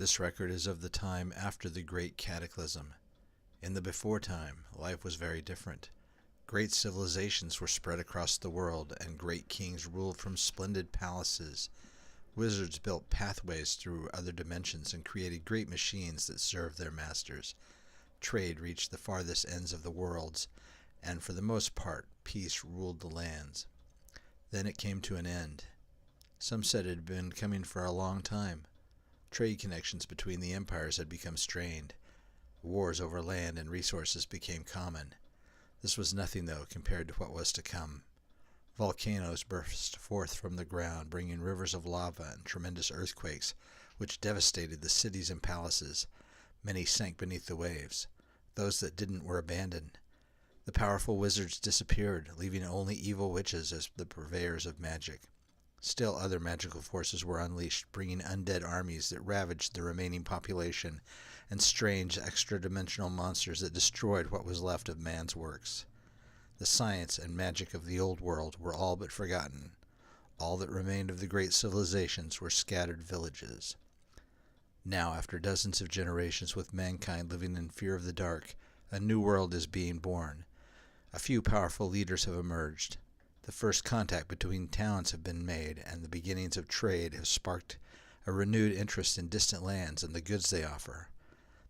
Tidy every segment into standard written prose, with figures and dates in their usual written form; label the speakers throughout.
Speaker 1: This record is of the time after the Great Cataclysm. In the before time, life was very different. Great civilizations were spread across the world, and great kings ruled from splendid palaces. Wizards built pathways through other dimensions and created great machines that served their masters. Trade reached the farthest ends of the worlds, and for the most part, peace ruled the lands. Then it came to an end. Some said it had been coming for a long time. Trade connections between the empires had become strained. Wars over land and resources became common. This was nothing, though, compared to what was to come. Volcanoes burst forth from the ground, bringing rivers of lava and tremendous earthquakes, which devastated the cities and palaces. Many sank beneath the waves. Those that didn't were abandoned. The powerful wizards disappeared, leaving only evil witches as the purveyors of magic. Still other magical forces were unleashed, bringing undead armies that ravaged the remaining population, and strange extra-dimensional monsters that destroyed what was left of man's works. The science and magic of the old world were all but forgotten. All that remained of the great civilizations were scattered villages. Now, after dozens of generations with mankind living in fear of the dark, a new world is being born. A few powerful leaders have emerged. The first contact between towns have been made, and the beginnings of trade have sparked a renewed interest in distant lands and the goods they offer.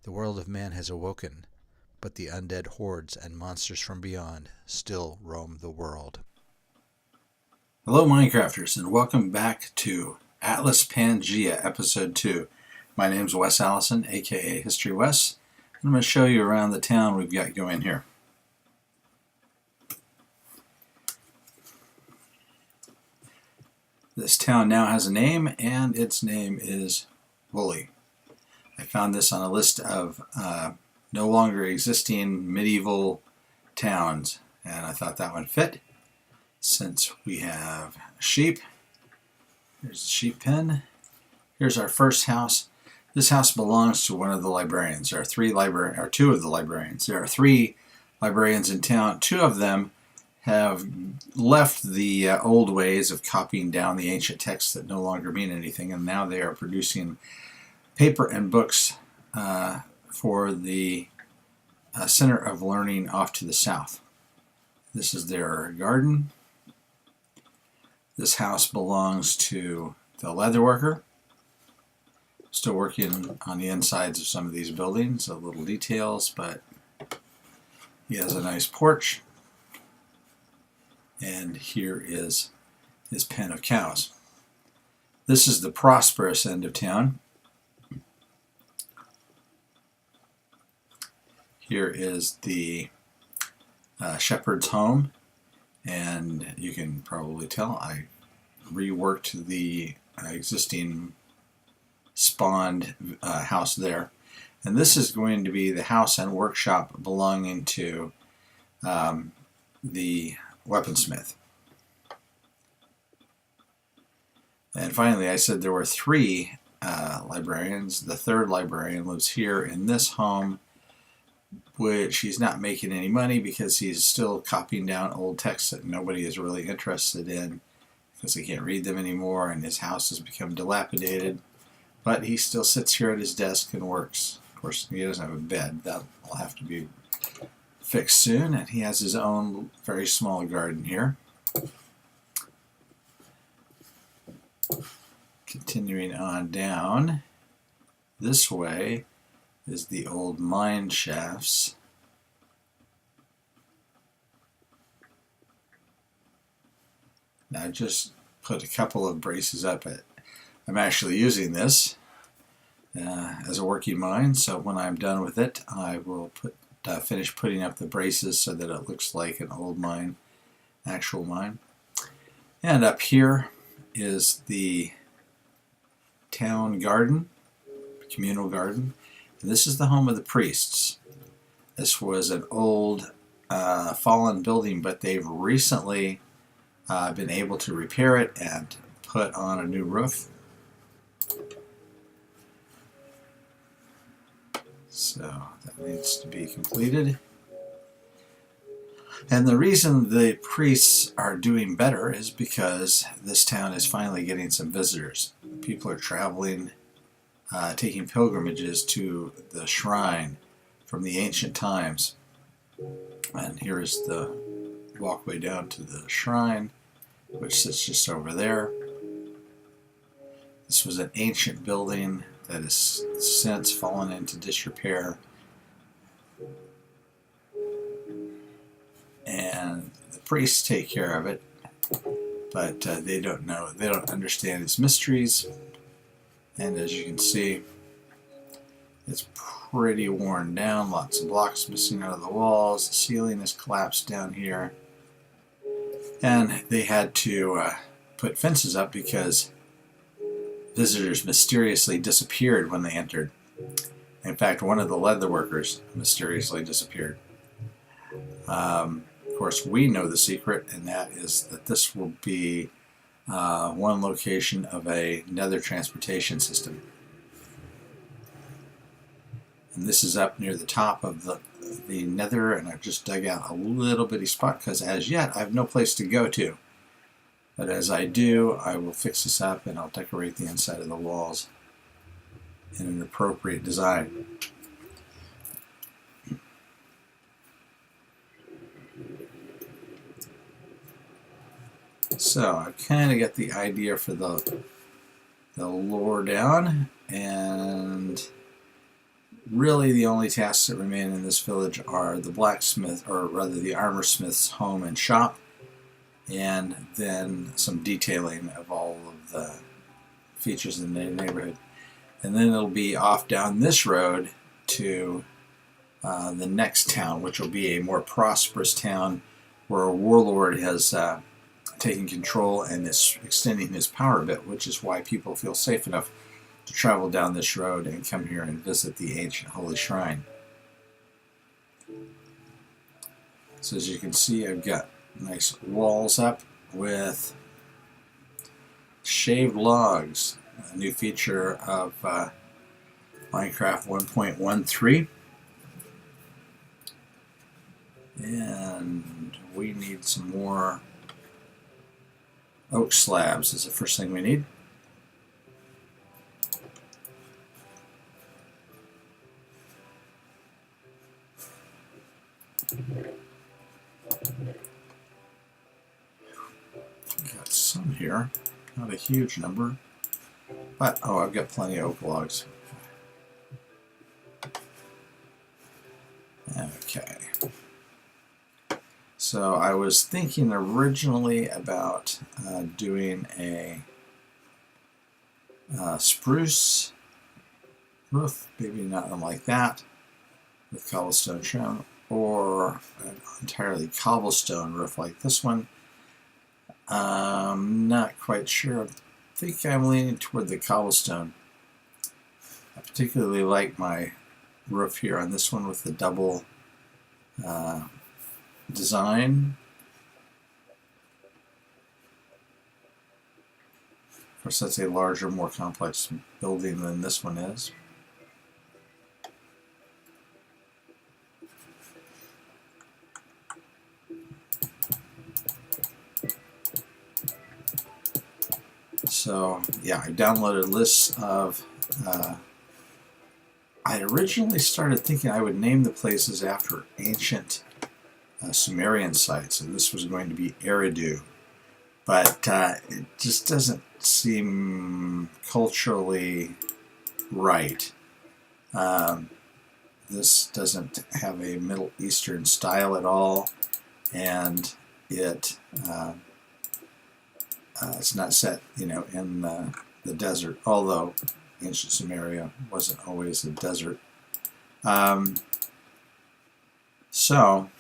Speaker 1: The world of man has awoken, but the undead hordes and monsters from beyond still roam the world.
Speaker 2: Hello Minecrafters, and welcome back to Atlas Pangaea Episode 2. My name's Wes Allison, aka History Wes, and I'm going to show you around the town we've got going here. This town now has a name, and its name is Woolley. I found this on a list of no longer existing medieval towns, and I thought that one fit since we have sheep. Here's the sheep pen. Here's our first house. This house belongs to one of the librarians. There are two of the librarians. There are three librarians in town. Two of them have left the old ways of copying down the ancient texts that no longer mean anything, and now they are producing paper and books for the Center of Learning off to the south. This is their garden. This house belongs to the leatherworker. Still working on the insides of some of these buildings, the little details, but he has a nice porch. And here is his pen of cows. This is the prosperous end of town. Here is the shepherd's home, and you can probably tell I reworked the existing spawned house there. And this is going to be the house and workshop belonging to the weaponsmith. And finally, I said there were three librarians. The third librarian lives here in this home, which he's not making any money because he's still copying down old texts that nobody is really interested in because he can't read them anymore, and his house has become dilapidated. But he still sits here at his desk and works. Of course, he doesn't have a bed. That will have to be fixed soon, and he has his own very small garden here. Continuing on down this way is the old mine shafts. Now I just put a couple of braces up. I'm actually using this as a working mine, so when I'm done with it, I will finish putting up the braces so that it looks like an old mine, actual mine. And up here is the town garden, communal garden. And this is the home of the priests. This was an old fallen building, but they've recently been able to repair it and put on a new roof. So that needs to be completed. And the reason the priests are doing better is because this town is finally getting some visitors. People are traveling taking pilgrimages to the shrine from the ancient times. And here is the walkway down to the shrine, which sits just over there. This was an ancient building that has since fallen into disrepair. And the priests take care of it, but they don't understand its mysteries. And as you can see, it's pretty worn down, lots of blocks missing out of the walls, the ceiling is collapsed down here. And they had to put fences up because visitors mysteriously disappeared when they entered. In fact, one of the leather workers mysteriously disappeared. Of course, we know the secret, and that is that this will be one location of a nether transportation system. And this is up near the top of the nether, and I've just dug out a little bitty spot because as yet I have no place to go to. But as I do, I will fix this up and I'll decorate the inside of the walls in an appropriate design. So I kind of got the idea for the lore down, and really the only tasks that remain in this village are the blacksmith, or rather the armorsmith's home and shop, and then some detailing of all of the features in the neighborhood. And then it'll be off down this road to the next town, which will be a more prosperous town where a warlord has taken control and is extending his power a bit, which is why people feel safe enough to travel down this road and come here and visit the ancient holy shrine. So as you can see, I've got nice walls up with shaved logs, a new feature of Minecraft 1.13. And we need some more oak slabs is the first thing we need. Got some here, not a huge number, but oh, I've got plenty of oak logs. Okay. So I was thinking originally about doing a spruce roof, maybe not like that, with cobblestone trim, or an entirely cobblestone roof like this one. I'm not quite sure. I think I'm leaning toward the cobblestone. I particularly like my roof here on this one with the double design. Of course, that's a larger, more complex building than this one is. So, yeah, I downloaded lists of I originally started thinking I would name the places after ancient Sumerian sites, and this was going to be Eridu, but it just doesn't seem culturally right. This doesn't have a Middle Eastern style at all, and it's not set, in the desert, although ancient Sumeria wasn't always a desert. So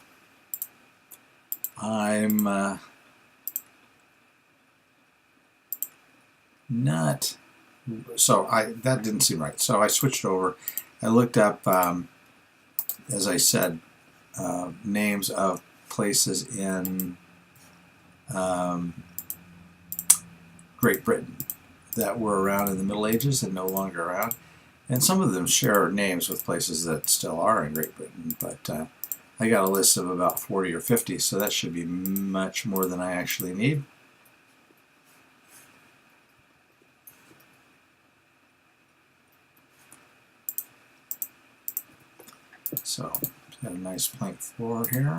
Speaker 2: I'm not. So that didn't seem right. So I switched over. I looked up, as I said, names of places in Great Britain that were around in the Middle Ages and no longer around. And some of them share names with places that still are in Great Britain, but I got a list of about 40 or 50, so that should be much more than I actually need. So got a nice plank floor here.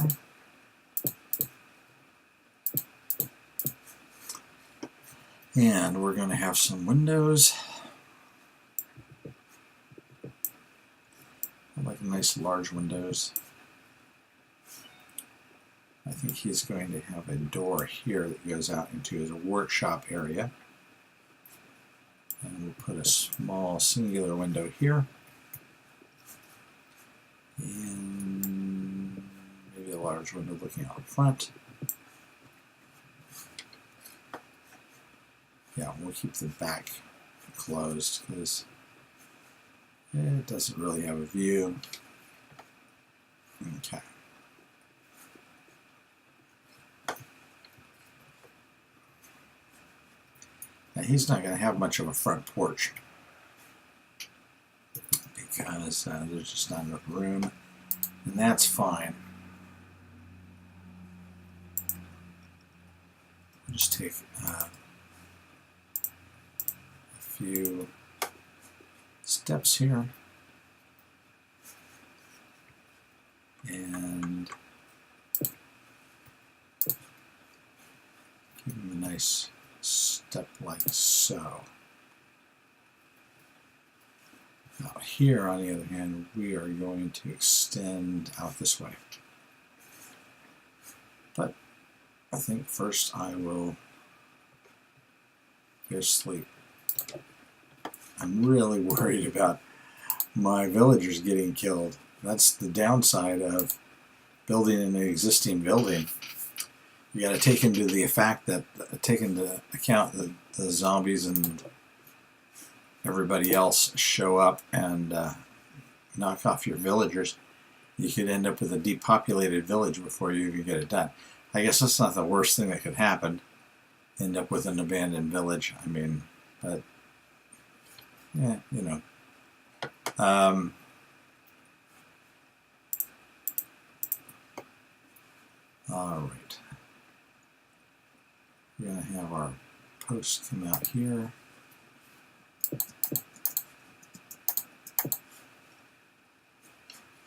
Speaker 2: And we're going to have some windows. I like nice large windows. I think he's going to have a door here that goes out into his workshop area. And we'll put a small singular window here. And maybe a large window looking out front. Yeah, we'll keep the back closed because it doesn't really have a view. Okay. Now he's not going to have much of a front porch because there's just not enough room, and that's fine. I'll just take a few steps here and give him a nice step like so. Now here, on the other hand, we are going to extend out this way. But I think first I will go sleep. I'm really worried about my villagers getting killed. That's the downside of building in an existing building. You got to take into account that the zombies and everybody else show up and knock off your villagers. You could end up with a depopulated village before you even get it done. I guess that's not the worst thing that could happen. End up with an abandoned village. I mean, but yeah, you know. All right. We're going to have our post come out here.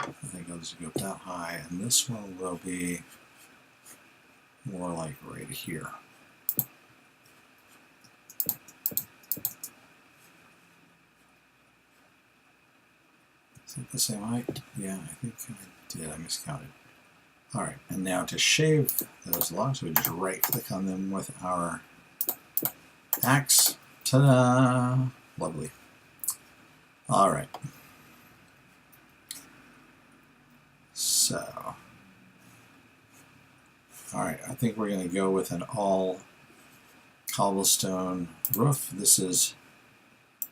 Speaker 2: I think I'll just go that high, and this one will be more like right here. Is it the same height? Yeah, I think I did. I miscounted. Alright, and now to shave those logs, we just right click on them with our axe. Ta-da! Lovely. Alright. So, alright, I think we're going to go with an all cobblestone roof. This is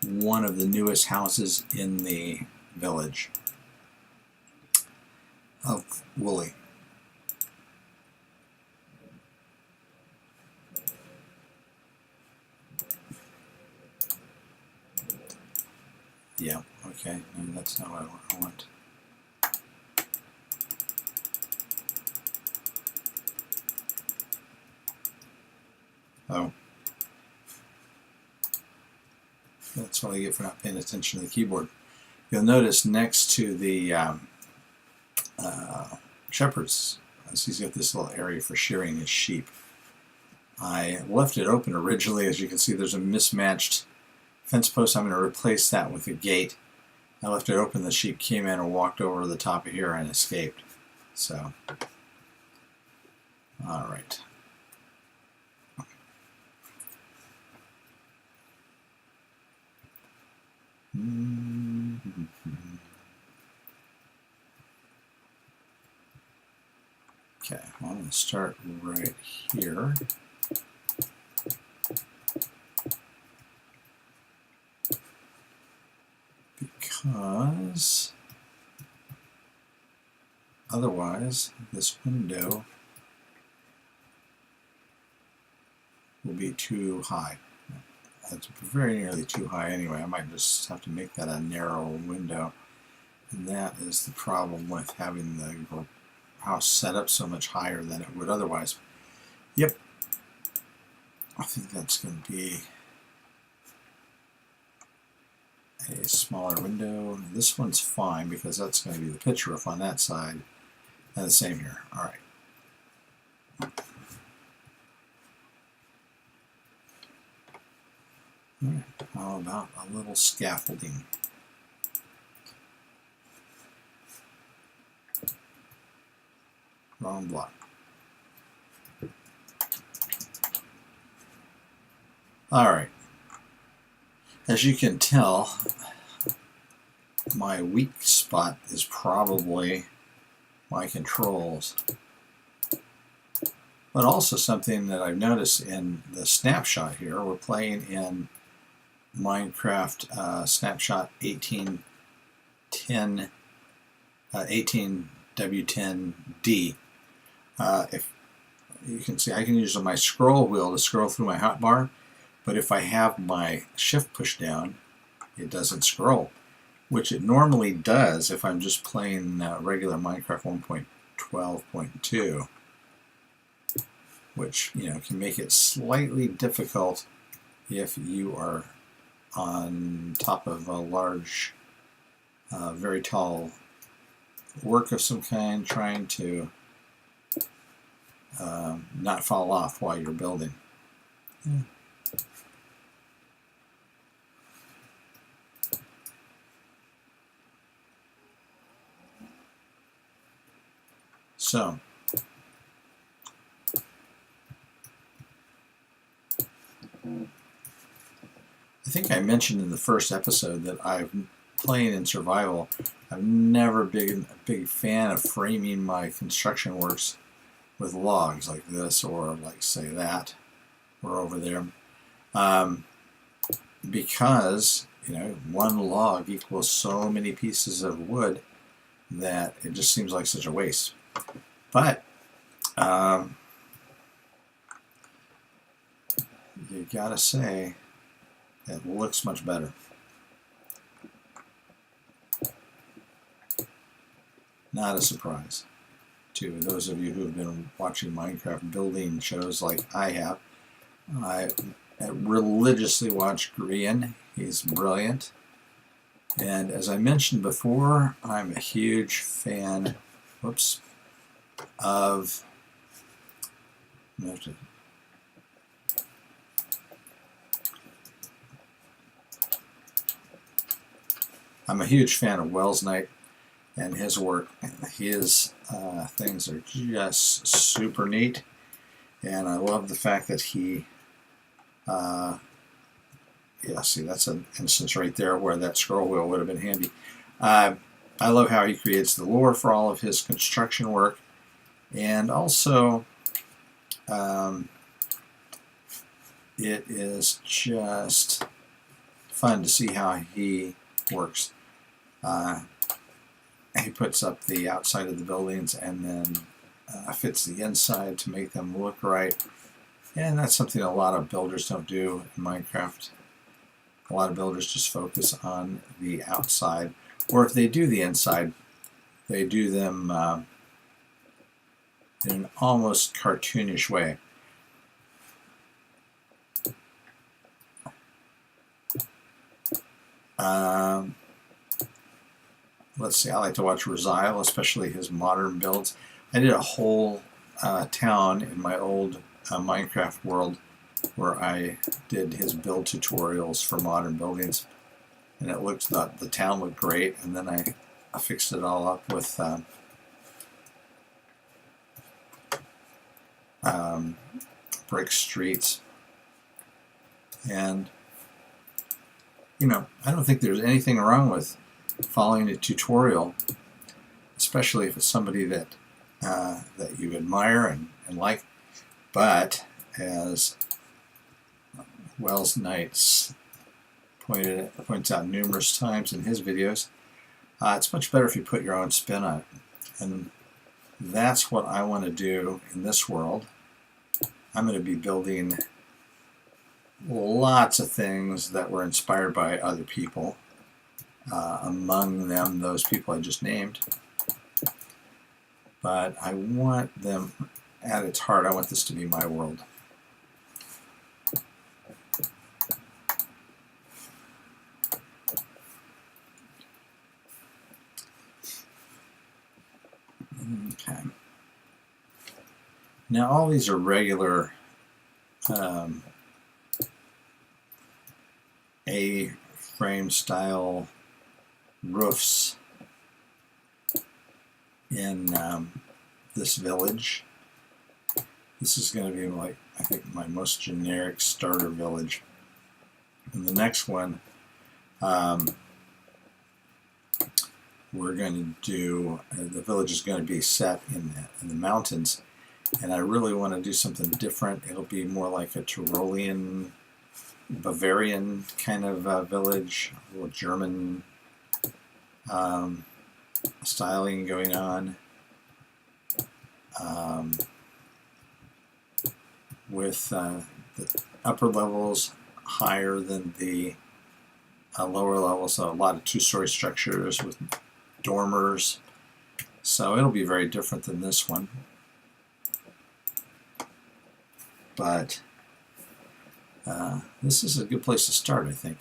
Speaker 2: one of the newest houses in the village of Woolly. Yeah, okay, no, that's not what I want. Oh. That's what I get for not paying attention to the keyboard. You'll notice next to the shepherd's, he's got this little area for shearing his sheep. I left it open originally. As you can see, there's a mismatched fence post. I'm going to replace that with a gate. I left it open. The sheep came in and walked over the top of here and escaped. So, all right. Okay, well, I'm going to start right here. Because otherwise this window will be too high. That's very nearly too high anyway. I might just have to make that a narrow window. And that is the problem with having the house set up so much higher than it would otherwise. Yep. I think that's going to be a smaller window. This one's fine because that's going to be the pitch roof on that side. And the same here. All right. How about a little scaffolding? Wrong block. All right. As you can tell, my weak spot is probably my controls. But also something that I've noticed in the snapshot here, we're playing in Minecraft snapshot 1810, 18W10D. If you can see, I can use my scroll wheel to scroll through my hotbar, but if I have my shift push down, it doesn't scroll, which it normally does if I'm just playing regular Minecraft 1.12.2, which can make it slightly difficult if you are on top of a large, very tall work of some kind, trying to not fall off while you're building. So, I think I mentioned in the first episode that I'm playing in survival. I've never been a big fan of framing my construction works with logs like this, or like say that, or over there, because one log equals so many pieces of wood that it just seems like such a waste. But you gotta say, it looks much better. Not a surprise to those of you who have been watching Minecraft building shows like I have. I religiously watch Grian. He's brilliant. And as I mentioned before, I'm a huge fan, of I'm a huge fan of Wells Knight and his work. His things are just super neat, and I love the fact that he see, that's an instance right there where that scroll wheel would have been handy. I love how he creates the lore for all of his construction work, and also it is just fun to see how he works. He puts up the outside of the buildings and then fits the inside to make them look right, and that's something a lot of builders don't do in Minecraft. A lot of builders just focus on the outside, or if they do the inside, they do them in an almost cartoonish way. Let's see, I like to watch Rosile, especially his modern builds. I did a whole town in my old Minecraft world where I did his build tutorials for modern buildings, and it looked, the town looked great, and then I fixed it all up with brick streets. And I don't think there's anything wrong with following a tutorial, especially if it's somebody that that you admire and like. But as Wells Knight points out numerous times in his videos, it's much better if you put your own spin on it, and that's what I want to do in this world. I'm going to be building lots of things that were inspired by other people, among them those people I just named. But I want them, at its heart, I want this to be my world. Okay. Now all these are regular A-frame style roofs in this village. This is going to be like, I think, my most generic starter village. And the next one, we're going to do, the village is going to be set in the mountains, and I really want to do something different. It'll be more like a Tyrolean, Bavarian kind of village, a little German styling going on, with the upper levels higher than the lower levels, so a lot of two-story structures with dormers. So it'll be very different than this one. But this is a good place to start, I think.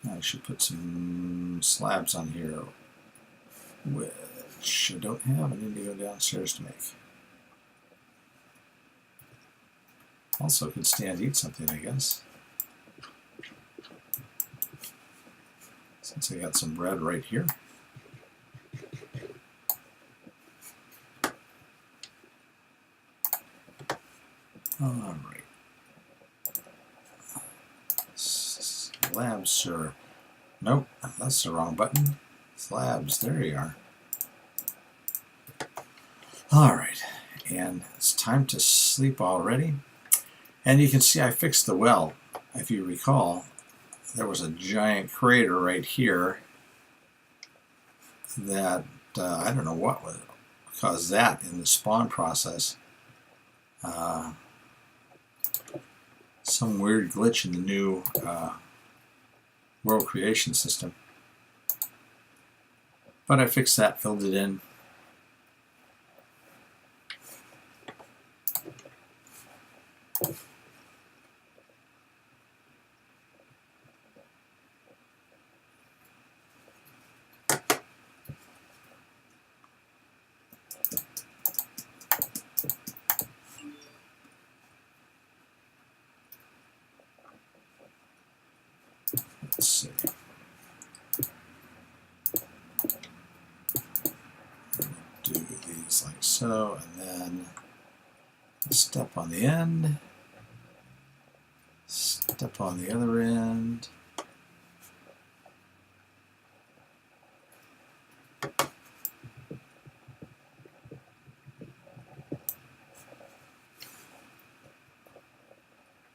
Speaker 2: I should put some slabs on here, which I don't have. I need to go downstairs to make. Also could stand to eat something, I guess. Since I got some bread right here. All right. Slabs, sir. Nope, that's the wrong button. Slabs, there you are. All right, and it's time to sleep already. And you can see I fixed the well. If you recall, there was a giant crater right here that I don't know what caused that in the spawn process. Some weird glitch in the new world creation system. But I fixed that, filled it in. Let's see. Do these like so, and then step on the end, step on the other end.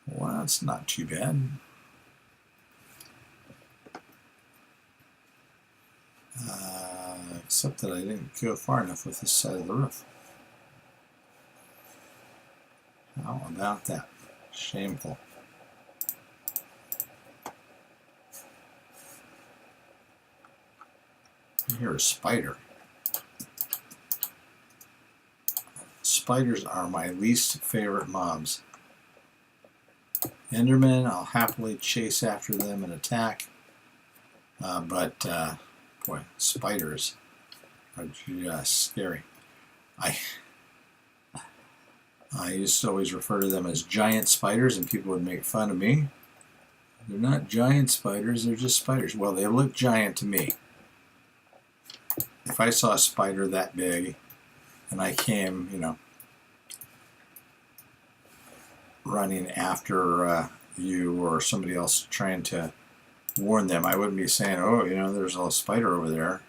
Speaker 2: Well, that's not too bad. Except that I didn't go far enough with this side of the roof. How about that? Shameful. I hear a spider. Spiders are my least favorite mobs. Endermen, I'll happily chase after them and attack. But boy, spiders are just scary. I used to always refer to them as giant spiders, and people would make fun of me. They're not giant spiders, they're just spiders. Well, they look giant to me. If I saw a spider that big and I came, running after you or somebody else trying to warn them, I wouldn't be saying, oh, there's a spider over there.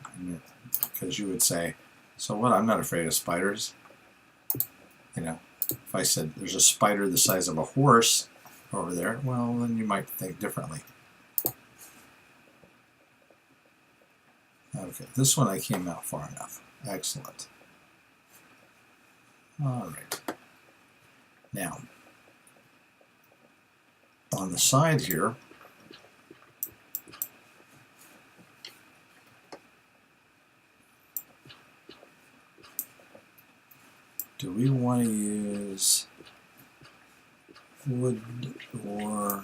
Speaker 2: Because you would say, so what, I'm not afraid of spiders. If I said there's a spider the size of a horse over there, well, then you might think differently. Okay, this one I came out far enough. Excellent. All right. Now, on the side here, do we want to use wood or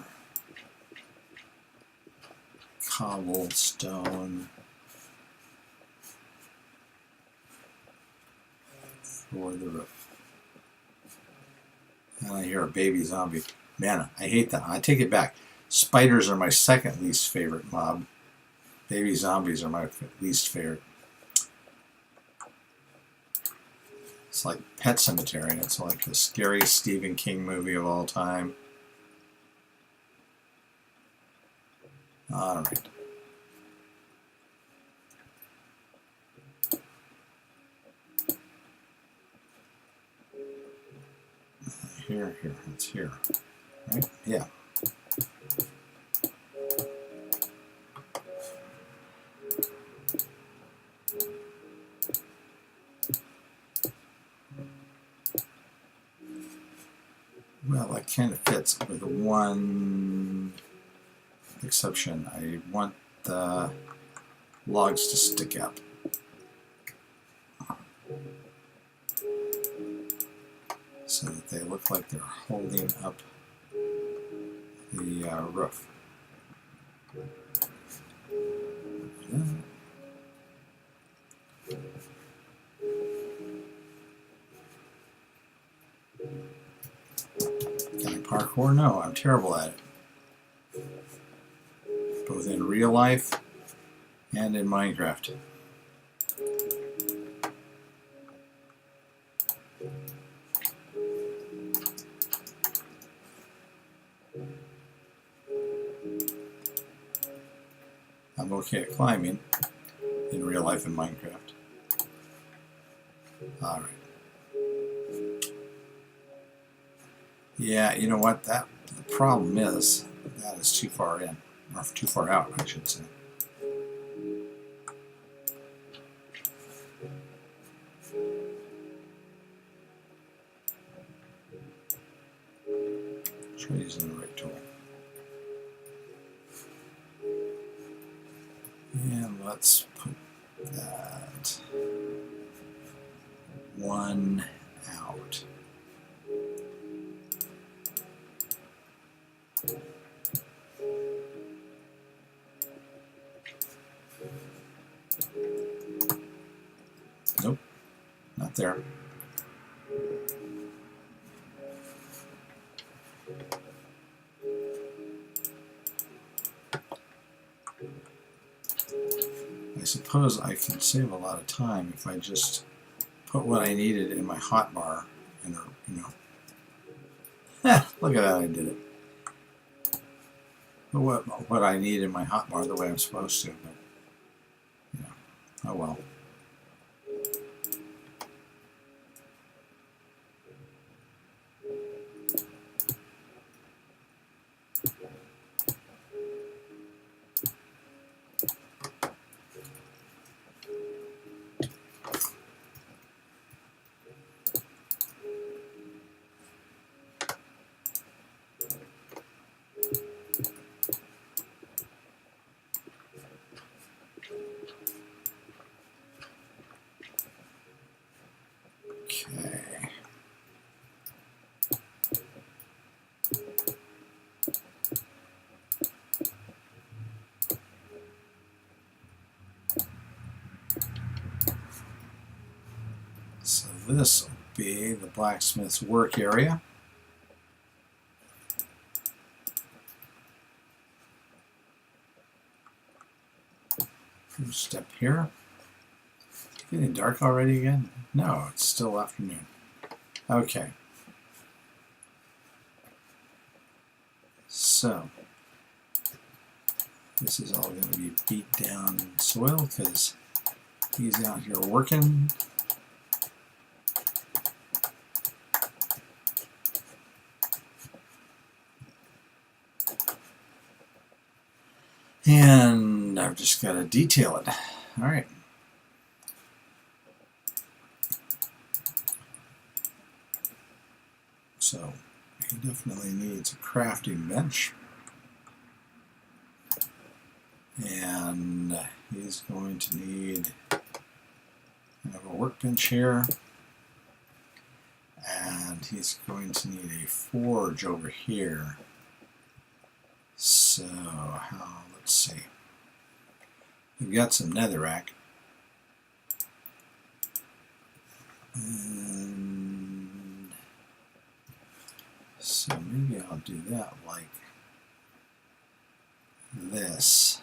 Speaker 2: cobblestone for the roof. And I hear a baby zombie. Man, I hate that. I take it back. Spiders are my second least favorite mob. Baby zombies are my least favorite. It's like Pet Sematary. It's like the scariest Stephen King movie of all time. All right. Here. It's here. Right? Yeah. Well, that kind of fits with one exception. I want the logs to stick up. So that they look like they're holding up the roof. Yeah. Can I parkour? No, I'm terrible at it. Both in real life and in Minecraft. I'm okay at climbing in real life in Minecraft. All right. Yeah, you know what? The problem is that is too far in, or too far out, I should say. Try using the right tool. And let's put that one out. Nope, not there. I suppose I can save a lot of time if I just put what I needed in my hotbar and, look at that, I did it. Put what I need in my hotbar the way I'm supposed to, but, oh well. Okay. So this will be the blacksmith's work area. First step here. Getting dark already again? No, it's still afternoon. Okay. So, this is all going to be beat down soil because he's out here working. And I've just got to detail it. All right. So he definitely needs a crafting bench. And he's going to need kind of a workbench here. And he's going to need a forge over here. So, let's see. We've got some netherrack. And so maybe I'll do that like this.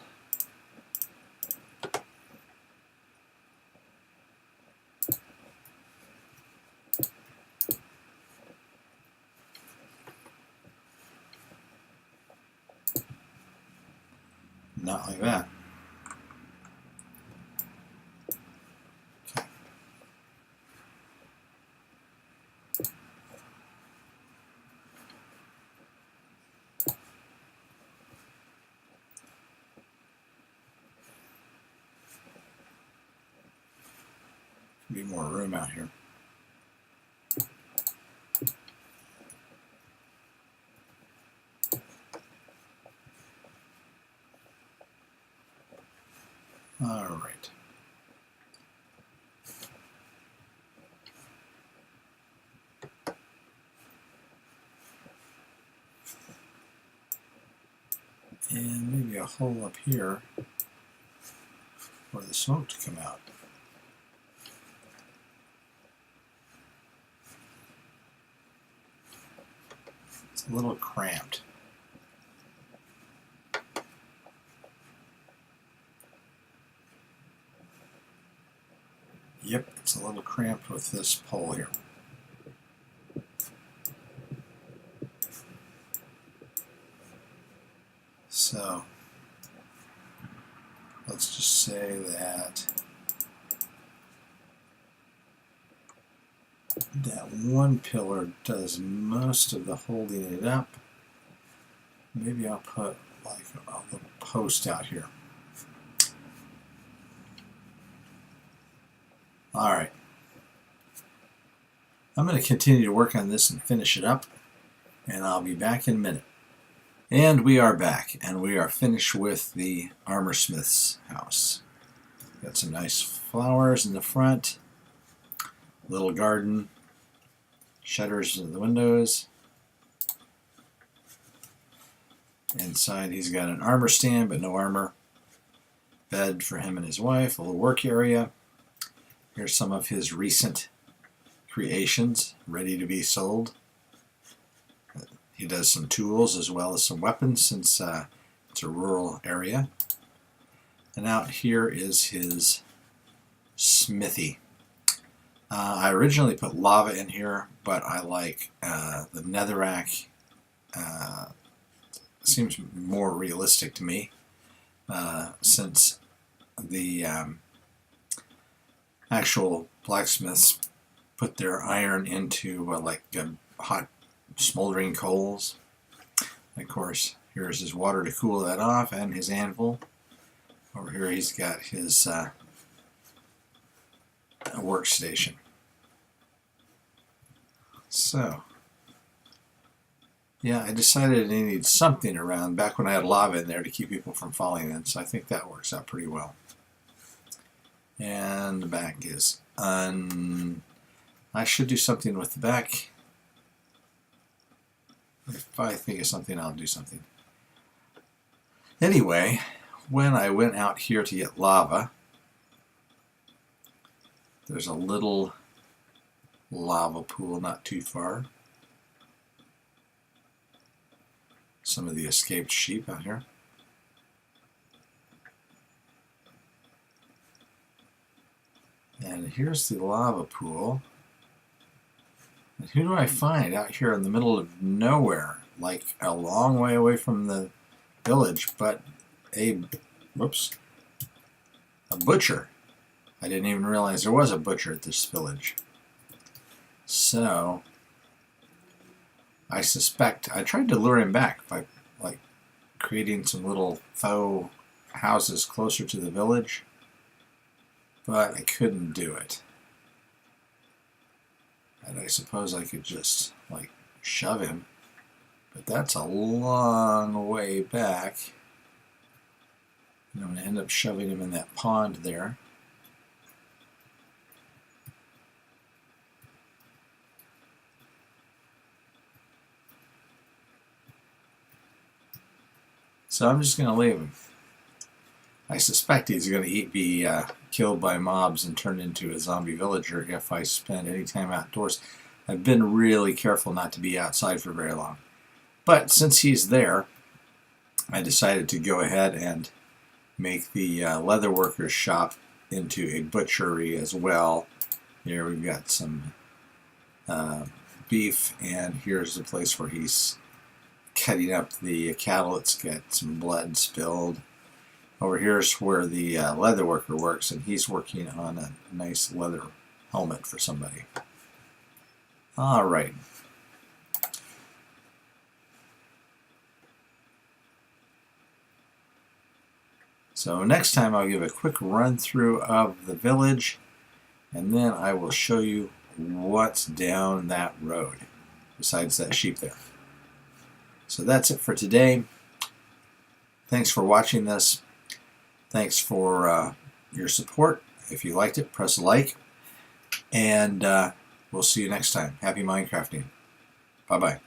Speaker 2: Not like that. Okay. Be more room out here. All right. And maybe a hole up here for the smoke to come out. It's a little cramped. Yep, it's a little cramped with this pole here. So let's just say that that one pillar does most of the holding it up. Maybe I'll put like a little post out here. All right. I'm going to continue to work on this and finish it up, and I'll be back in a minute. And we are back, and we are finished with the armorsmith's house. Got some nice flowers in the front, little garden, shutters in the windows. Inside he's got an armor stand, but no armor. Bed for him and his wife, a little work area. Here's some of his recent creations ready to be sold. He does some tools as well as some weapons since it's a rural area. And out here is his smithy. I originally put lava in here, but I like the netherrack. Seems more realistic to me since the actual blacksmiths put their iron into hot smoldering coals. And of course, here's his water to cool that off and his anvil. Over here he's got his workstation. So, yeah, I decided I needed something around back when I had lava in there to keep people from falling in, so I think that works out pretty well. And the back is I should do something with the back. If I think of something, I'll do something. Anyway, when I went out here to get lava, there's a little lava pool not too far. Some of the escaped sheep out here. And here's the lava pool. And who do I find out here in the middle of nowhere, like a long way away from the village, but a butcher. I didn't even realize there was a butcher at this village. So I suspect I tried to lure him back by creating some little faux houses closer to the village, but I couldn't do it. And I suppose I could just shove him, but that's a long way back. And I'm going to end up shoving him in that pond there. So I'm just going to leave him. I suspect he's going to be killed by mobs and turned into a zombie villager if I spend any time outdoors. I've been really careful not to be outside for very long. But since he's there, I decided to go ahead and make the leatherworker's shop into a butchery as well. Here we've got some beef, and here's the place where he's cutting up the cattle. It's got some blood spilled. Over here's where the leatherworker works, and he's working on a nice leather helmet for somebody. All right. So next time I'll give a quick run through of the village, and then I will show you what's down that road besides that sheep there. So that's it for today. Thanks for watching this. Thanks for your support. If you liked it, press like, and we'll see you next time. Happy Minecrafting. Bye-bye.